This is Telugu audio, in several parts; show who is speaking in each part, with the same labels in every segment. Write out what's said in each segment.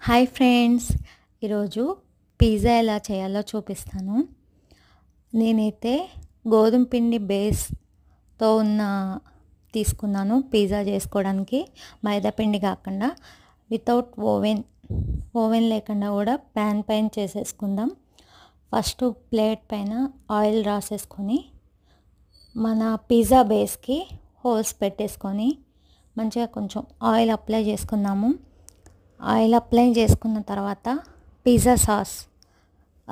Speaker 1: హాయ్ ఫ్రెండ్స్, ఈరోజు పిజ్జా ఎలా చేయాలో చూపిస్తాను. నేనైతే గోధుమ పిండి బేస్తో తీసుకున్నాను పిజ్జా చేసుకోవడానికి. మైదా పిండి కాకుండా వితౌట్ ఓవెన్ లేకుండా కూడా ప్యాన్ పైన చేసేసుకుందాం. ఫస్ట్ ప్లేట్ పైన ఆయిల్ రాసేసుకొని మన పిజ్జా బేస్కి హోల్స్ పెట్టేసుకొని మంచిగా కొంచెం ఆయిల్ అప్లై చేసుకుందాము. ఆయిల్ అప్లై చేసుకున్న తర్వాత పిజ్జా సాస్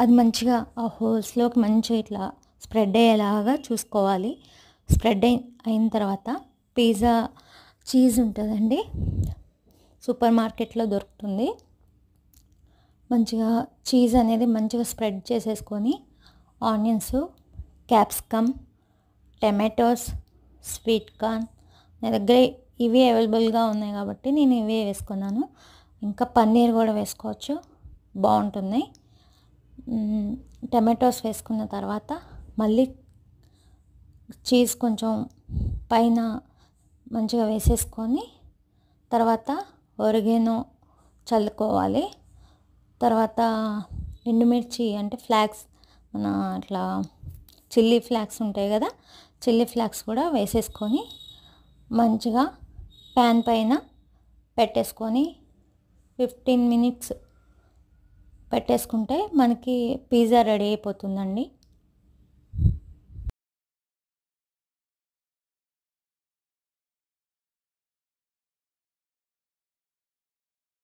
Speaker 1: అది మంచిగా ఆ హోల్స్లోకి మంచిగా ఇట్లా స్ప్రెడ్ అయ్యేలాగా చూసుకోవాలి. స్ప్రెడ్ అయిన తర్వాత పిజ్జా చీజ్ ఉంటుందండి, సూపర్ మార్కెట్లో దొరుకుతుంది. మంచిగా చీజ్ అనేది మంచిగా స్ప్రెడ్ చేసేసుకొని onions, capsicum, tomatoes, sweet corn నా దగ్గర ఇవి అవైలబుల్గా ఉన్నాయి కాబట్టి నేను ఇవే వేసుకున్నాను. ఇంకా పన్నీర్ కూడా వేసుకోవచ్చు, బాగుంటుంది. టమాటోస్ వేసుకున్న తర్వాత మళ్ళీ చీజ్ కొంచెం పైన మంచిగా వేసేసుకొని తర్వాత ఒరిగేనో చల్లుకోవాలి. తర్వాత ఎండుమిర్చి అంటే ఫ్లాక్స్, మన అట్లా చిల్లీ ఫ్లాక్స్ ఉంటాయి కదా, చిల్లీ ఫ్లాక్స్ కూడా వేసేసుకొని మంచిగా ప్యాన్ పైన పెట్టేసుకొని 15 minutes పెట్టేసుకుంటే మనకి పిజ్జా రెడీ అయిపోతుందండి.